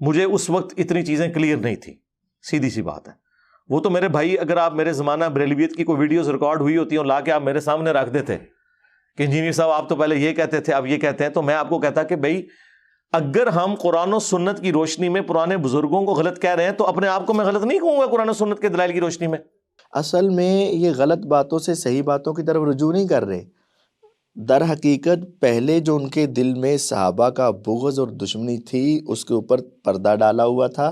مجھے اس وقت اتنی چیزیں کلیئر نہیں تھی، سیدھی سی بات ہے. وہ تو میرے بھائی اگر آپ میرے زمانہ بریلویت کی کوئی ویڈیوز ریکارڈ ہوئی ہوتی ہیں لا کے آپ میرے سامنے رکھ دیتے کہ انجینئر صاحب آپ تو پہلے یہ کہتے تھے اب یہ کہتے ہیں، تو میں آپ کو کہتا کہ بھائی اگر ہم قرآن و سنت کی روشنی میں پرانے بزرگوں کو غلط کہہ رہے ہیں تو اپنے آپ کو میں غلط نہیں کہوں گا قرآن و سنت کے دلائل کی روشنی میں. اصل میں یہ غلط باتوں سے صحیح باتوں کی طرف رجوع نہیں کر رہے. در حقیقت پہلے جو ان کے دل میں صحابہ کا بغض اور دشمنی تھی اس کے اوپر پردہ ڈالا ہوا تھا،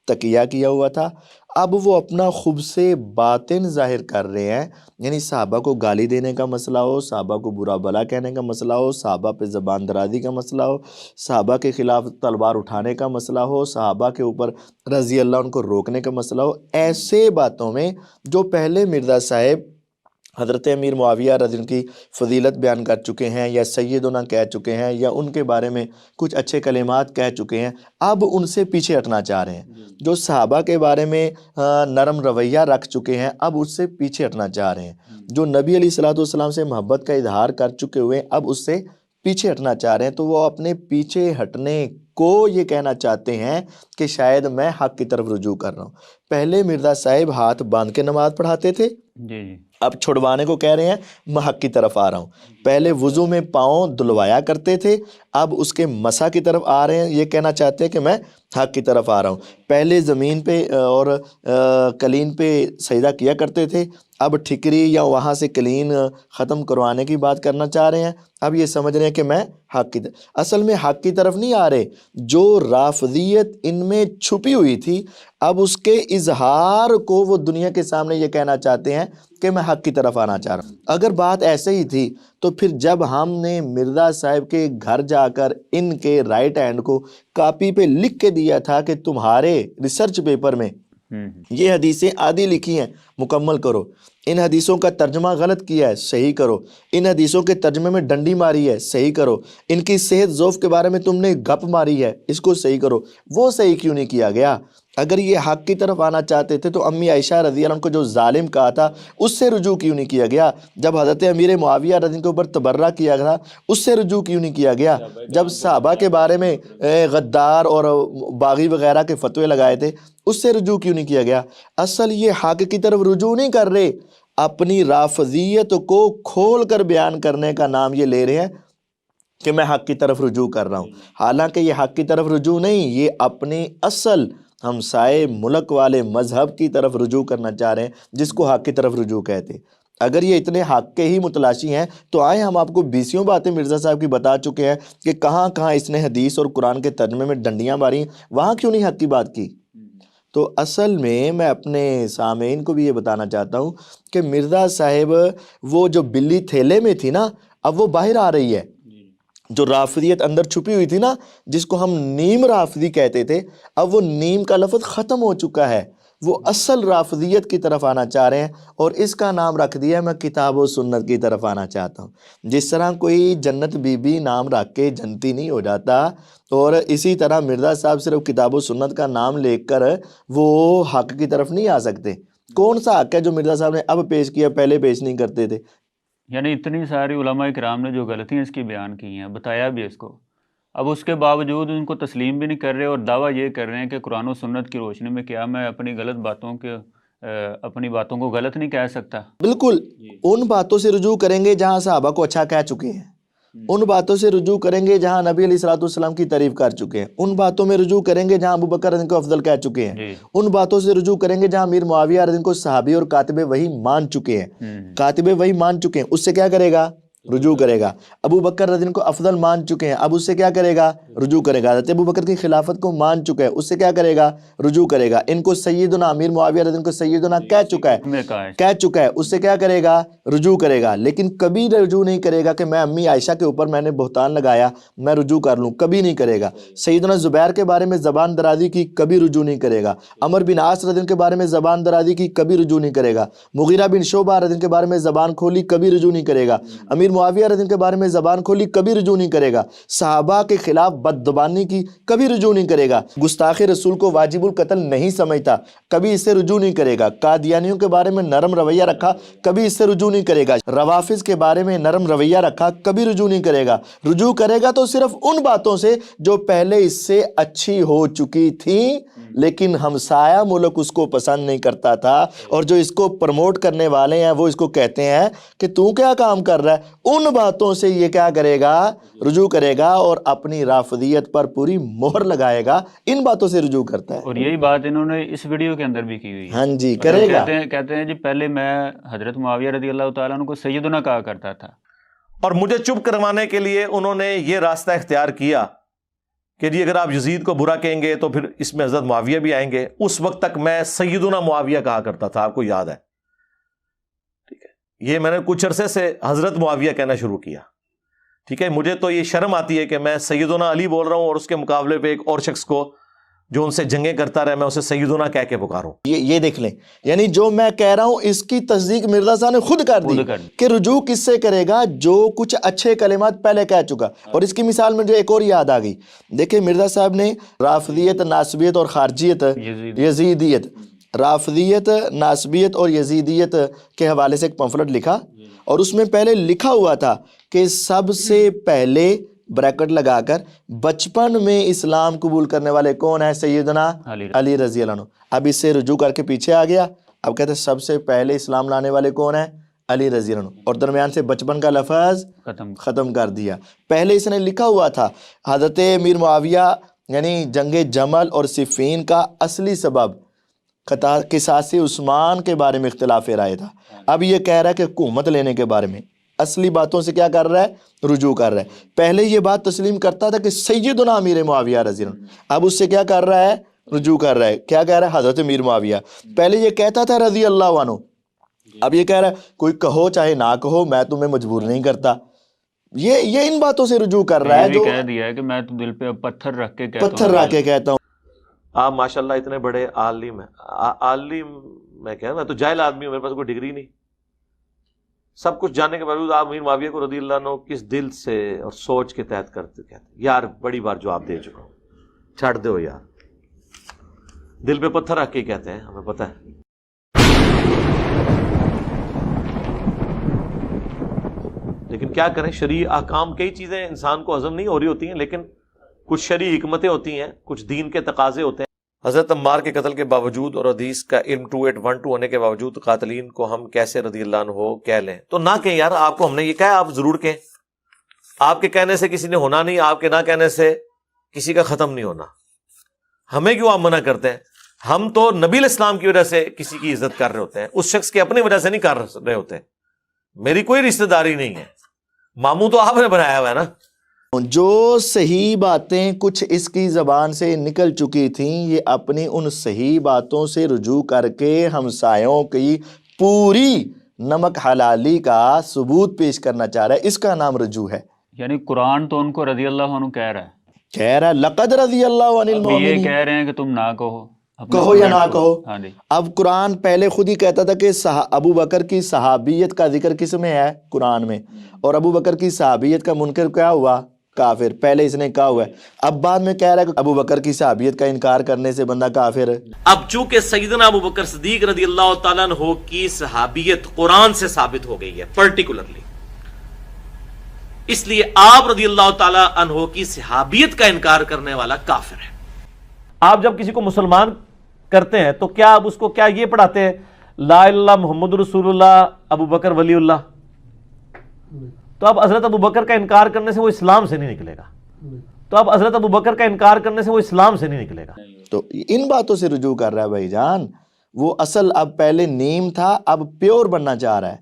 تقیہ کیا ہوا تھا. اب وہ اپنا خوب سے باطن ظاہر کر رہے ہیں. یعنی صحابہ کو گالی دینے کا مسئلہ ہو، صحابہ کو برا بھلا کہنے کا مسئلہ ہو، صحابہ پہ زبان درازی کا مسئلہ ہو، صحابہ کے خلاف تلوار اٹھانے کا مسئلہ ہو، صحابہ کے اوپر رضی اللہ ان کو روکنے کا مسئلہ ہو، ایسے باتوں میں جو پہلے مرزا صاحب حضرت امیر معاویہ رضی اللہ عنہ کی فضیلت بیان کر چکے ہیں یا سیدنا کہہ چکے ہیں یا ان کے بارے میں کچھ اچھے کلمات کہہ چکے ہیں، اب ان سے پیچھے ہٹنا چاہ رہے ہیں. جو صحابہ کے بارے میں نرم رویہ رکھ چکے ہیں اب اس سے پیچھے ہٹنا چاہ رہے ہیں. جو نبی علیہ الصلوۃ والسلام سے محبت کا اظہار کر چکے ہوئے اب اس سے پیچھے ہٹنا چاہ رہے ہیں. تو وہ اپنے پیچھے ہٹنے کو یہ کہنا چاہتے ہیں کہ شاید میں حق کی طرف رجوع کر رہا ہوں. پہلے مرزا صاحب ہاتھ باندھ کے نماز پڑھاتے تھے، اب چھڑوانے کو کہہ رہے ہیں میں حق کی طرف آ رہا ہوں. پہلے وضو میں پاؤں دھلوایا کرتے تھے، اب اس کے مسح کی طرف آ رہے ہیں، یہ کہنا چاہتے ہیں کہ میں حق کی طرف آ رہا ہوں. پہلے زمین پہ اور قلین پہ سجدہ کیا کرتے تھے، اب ٹھکری یا وہاں سے قلین ختم کروانے کی بات کرنا چاہ رہے ہیں. اب یہ سمجھ رہے ہیں کہ میں حق کی طرف، اصل میں حق کی طرف نہیں آ رہے. جو رافضیت ان میں چھپی ہوئی تھی اب اس کے اظہار کو وہ دنیا کے سامنے یہ کہنا چاہتے ہیں کہ میں حق کی طرف آنا چاہ رہا ہوں. اگر بات ایسے ہی تھی تو پھر جب ہم نے مرزا صاحب کے گھر جا کر ان کے رائٹ ہینڈ کو کاپی پہ لکھ کے دیا تھا کہ تمہارے ریسرچ پیپر میں یہ حدیثیں آدھی لکھی ہیں مکمل کرو، ان حدیثوں کا ترجمہ غلط کیا ہے صحیح کرو، ان حدیثوں کے ترجمے میں ڈنڈی ماری ہے صحیح کرو، ان کی صحت ضعف کے بارے میں تم نے گپ ماری ہے اس کو صحیح کرو، وہ صحیح کیوں نہیں کیا گیا؟ اگر یہ حق کی طرف آنا چاہتے تھے تو امی عائشہ رضی اللہ عنہ کو جو ظالم کہا تھا اس سے رجوع کیوں نہیں کیا گیا؟ جب حضرت امیر معاویہ رضی اللہ عنہ کے اوپر تبرہ کیا گیا اس سے رجوع کیوں نہیں کیا گیا؟ جب صحابہ کے بارے میں غدار اور باغی وغیرہ کے فتوے لگائے تھے اس سے رجوع کیوں نہیں کیا گیا؟ اصل یہ حق کی طرف رجوع نہیں کر رہے، اپنی رافضیت کو کھول کر بیان کرنے کا نام یہ لے رہے ہیں کہ میں حق کی طرف رجوع کر رہا ہوں. حالانکہ یہ حق کی طرف رجوع نہیں، یہ اپنے اصل ہمسائے ملک والے مذہب کی طرف رجوع کرنا چاہ رہے ہیں جس کو حق کی طرف رجوع کہتے. اگر یہ اتنے حق کے ہی متلاشی ہیں تو آئیں ہم آپ کو 20 باتیں مرزا صاحب کی بتا چکے ہیں کہ کہاں کہاں اس نے حدیث اور قرآن کے ترجمے میں ڈنڈیاں ماری، وہاں کیوں نہیں حق کی بات کی؟ تو اصل میں اپنے سامعین کو بھی یہ بتانا چاہتا ہوں کہ مرزا صاحب وہ جو بلی تھیلے میں تھی نا اب وہ باہر آ رہی ہے. جو رافضیت اندر چھپی ہوئی تھی نا جس کو ہم نیم رافضی کہتے تھے اب وہ نیم کا لفظ ختم ہو چکا ہے، وہ اصل رافضیت کی طرف آنا چاہ رہے ہیں اور اس کا نام رکھ دیا میں کتاب و سنت کی طرف آنا چاہتا ہوں. جس طرح کوئی جنت بی بی نام رکھ کے جنتی نہیں ہو جاتا اور اسی طرح مرزا صاحب صرف کتاب و سنت کا نام لے کر وہ حق کی طرف نہیں آ سکتے. کون سا حق ہے جو مرزا صاحب نے اب پیش کیا پہلے پیش نہیں کرتے تھے؟ یعنی اتنی ساری علماء کرام نے جو غلطیاں اس کی بیان کی ہیں، بتایا بھی اس کو، اب اس کے باوجود ان کو تسلیم بھی نہیں کر رہے اور دعویٰ یہ کر رہے ہیں کہ قرآن و سنت کی روشنی میں کیا میں اپنی باتوں کو غلط نہیں کہہ سکتا؟ بالکل ان باتوں سے رجوع کریں گے جہاں صحابہ کو اچھا کہہ چکے ہیں، ان باتوں سے رجوع کریں گے جہاں نبی علیہ الصلوۃ والسلام کی تعریف کر چکے ہیں، ان باتوں میں رجوع کریں گے جہاں ابو بکر رضی اللہ عنہ کو افضل کہہ چکے ہیں، ان باتوں سے رجوع کریں گے جہاں امیر معاویہ رضی اللہ عنہ کو صحابی اور کاتب وحی مان چکے ہیں. کاتب وحی مان چکے ہیں اس سے کیا کرے گا؟ رجوع کرے گا. ابو بکر رضی اللہ عنہ کو افضل مان چکے ہیں اب اس سے کیا کرے گا؟ رجوع کرے گا. حضرت ابو بکر کی خلافت کو مان چکا ہے اس سے کیا کرے گا؟ رجوع کرے گا. ان کو سیدنا امیر معاویہ رضی اللہ عنہ کو سیدنا کہہ چکا ہے اس سے کیا کرے گا؟ رجوع کرے گا. لیکن کبھی رجوع نہیں کرے گا کہ میں امی عائشہ کے اوپر میں نے بہتان لگایا میں رجوع کر لوں، کبھی نہیں کرے گا. سیدنا زبیر کے بارے میں زبان درازی کی کبھی رجوع نہیں کرے گا. عمر بن عاص رضی اللہ عنہ کے بارے میں زبان درازی کی کبھی رجوع نہیں کرے گا. مغیرہ بن شعبہ رضی اللہ عنہ کے بارے میں زبان کھولی کبھی رجوع نہیں کرے گا. امیر امیر معاویہ رضی اللہ عنہ کے بارے میں زبان کھولی کبھی رجوع نہیں کرے گا، صحابہ کے خلاف بدزبانی کی کبھی رجوع نہیں کرے گا، گستاخ رسول کو واجب القتل نہیں سمجھتا کبھی اس سے رجوع نہیں کرے گا، قادیانیوں کے بارے میں نرم رویہ رکھا کبھی اس سے رجوع نہیں کرے گا، روافظ کے بارے میں نرم رویہ رکھا کبھی رجوع نہیں کرے گا، رجوع کرے گا تو صرف ان باتوں سے جو پہلے اس سے اچھی ہو چکی تھیں لیکن ہمسایہ ملک اس کو پسند نہیں کرتا تھا، اور جو اس کو پروموٹ کرنے والے ہیں وہ اس کو کہتے ہیں کہ تو کیا کام کر رہا ہے، ان باتوں سے یہ کیا کرے گا، رجوع کرے گا اور اپنی رافضیت پر پوری مہر لگائے گا، ان باتوں سے رجوع کرتا ہے۔ اور یہی بات انہوں نے اس ویڈیو کے اندر بھی کی ہوئی ہے۔ ہاں جی کرے گا۔ کہتے ہیں جی پہلے میں حضرت معاویہ رضی اللہ تعالیٰ عنہ کو سیدنا کہا کرتا تھا، اور مجھے چپ کروانے کے لیے انہوں نے یہ راستہ اختیار کیا کہ جی اگر آپ یزید کو برا کہیں گے تو پھر اس میں حضرت معاویہ بھی آئیں گے۔ اس وقت تک میں سیدنا معاویہ کہا کرتا تھا، آپ کو یاد ہے، ٹھیک ہے، یہ میں نے کچھ عرصے سے حضرت معاویہ کہنا شروع کیا، ٹھیک ہے۔ مجھے تو یہ شرم آتی ہے کہ میں سیدنا علی بول رہا ہوں اور اس کے مقابلے پہ ایک اور شخص کو جو ان سے جنگیں کرتا رہے میں اسے سیدنا کہہ کے پکاروں۔ یہ دیکھ لیں، یعنی جو میں کہہ رہا ہوں اس کی تصدیق مرزا صاحب نے خود کر دی کہ رجوع کس سے کرے گا، جو کچھ اچھے کلمات پہلے کہہ چکا۔ اور اس کی مثال مجھے ایک اور یاد آ گئی، دیکھیں مرزا صاحب نے رافضیت، ناصبیت اور خارجیت، یزیدیت، رافضیت، ناصبیت اور یزیدیت کے حوالے سے ایک پمفلٹ لکھا، اور اس میں پہلے لکھا ہوا تھا کہ سب سے پہلے بریکٹ لگا کر بچپن میں اسلام قبول کرنے والے کون ہیں، سیدنا علی رضی اللہ عنہ۔ اب اس سے رجوع کر کے پیچھے آ گیا، اب کہتے ہیں سب سے پہلے اسلام لانے والے کون ہیں، علی رضی اللہ عنہ، اور درمیان سے بچپن کا لفظ ختم کر دیا۔ پہلے اس نے لکھا ہوا تھا حضرت امیر معاویہ یعنی جنگ جمل اور صفین کا اصلی سبب قصاص عثمان کے بارے میں اختلاف رائے تھا، اب یہ کہہ رہا ہے کہ حکومت لینے کے بارے میں اصلی باتوں سے کیا کر رہا ہے، رجوع کر رہا ہے۔ پہلے یہ بات تسلیم کرتا تھا کہ سیدنا امیر معاویہ رضی اللہ عنہ، اب اس سے کیا کر رہا ہے، رجوع کر رہا ہے۔ کیا کہہ رہا ہے، حضرت امیر معاویہ، پہلے یہ کہتا تھا رضی اللہ عنہ، اب یہ کہہ رہا ہے کوئی کہو چاہے نہ کہو میں تمہیں مجبور نہیں کرتا۔ یہ ان باتوں سے رجوع کر رہا ہے، جو کہہ دیا ہے کہ میں تو دل پہ پتھر رکھ کے کہتا ہوں۔ آپ ماشاءاللہ اتنے بڑے عالم ہیں، عالم میں کہہ رہا ہوں، میں تو جاہل آدمی ہوں، میرے پاس کوئی ڈگری نہیں، سب کچھ جاننے کے باوجود آپ امیر معاویہ کو رضی اللہ عنہ کس دل سے اور سوچ کے تحت کرتے کہتے ہیں؟ یار بڑی بار جواب دے چکا ہوں، چھڑ دو یار، دل پہ پتھر رکھ کے کہتے ہیں، ہمیں پتہ ہے۔ لیکن کیا کریں، شرعی احکام کئی چیزیں انسان کو ہضم نہیں ہو رہی ہوتی ہیں، لیکن کچھ شرعی حکمتیں ہوتی ہیں، کچھ دین کے تقاضے ہوتے ہیں۔ حضرت عمار کے قتل کے باوجود اور حدیث کا علم 2812 ہونے کے باوجود قاتلین کو ہم کیسے رضی اللہ عنہ کہہ لیں؟ تو نہ کہیں یار، آپ کو ہم نے یہ کہا آپ ضرور کہیں، آپ کے کہنے سے کسی نے ہونا نہیں، آپ کے نہ کہنے سے کسی کا ختم نہیں ہونا، ہمیں کیوں آپ منع کرتے ہیں؟ ہم تو نبی علیہ السلام کی وجہ سے کسی کی عزت کر رہے ہوتے ہیں، اس شخص کی اپنی وجہ سے نہیں کر رہے ہوتے، میری کوئی رشتہ داری نہیں ہے، ماموں تو آپ نے بنایا ہوا ہے نا۔ جو صحیح باتیں کچھ اس کی زبان سے نکل چکی تھیں، یہ اپنی ان صحیح باتوں سے رجوع کر کے ہمسایوں کی پوری نمک حلالی کا ثبوت پیش کرنا چاہ رہا ہے، اس کا نام رجوع ہے۔ یعنی قرآن تو ان کو رضی اللہ عنہ کہہ رہا ہے لقد رضی اللہ عن المؤمنین، یہ کہہ رہے ہیں کہ تم نہ کہو یا نہ کہو۔ ہاں جی، اب قرآن پہلے خود ہی کہتا تھا کہ ابو بکر کی صحابیت کا ذکر کس میں ہے، قرآن میں، اور ابو بکر کی صحابیت کا منکر کیا ہوا، کافر، پہلے اس نے کہا ہوا ہے، اب بعد میں کہہ رہا ہے کہ ابو بکر کی صحابیت کا انکار کرنے سے بندہ کافر ہے۔ اب چونکہ سیدنا ابو بکر صدیق رضی اللہ تعالیٰ عنہ کی صحابیت قرآن سے ثابت ہو گئی ہے پرٹیکولرلی، اس لیے آپ رضی اللہ تعالیٰ عنہ کی صحابیت کا انکار کرنے والا کافر ہے۔ آپ جب کسی کو مسلمان کرتے ہیں تو کیا آپ اس کو کیا یہ پڑھاتے ہیں لا الہ الا اللہ محمد رسول اللہ ابو بکر ولی اللہ؟ تو اب حضرت ابو بکر کا انکار کرنے سے وہ اسلام سے نہیں نکلے گا، تو ان باتوں سے رجوع کر رہا ہے بھائی جان، وہ اصل اب پہلے نیم تھا، اب پیور بننا چاہ رہا ہے۔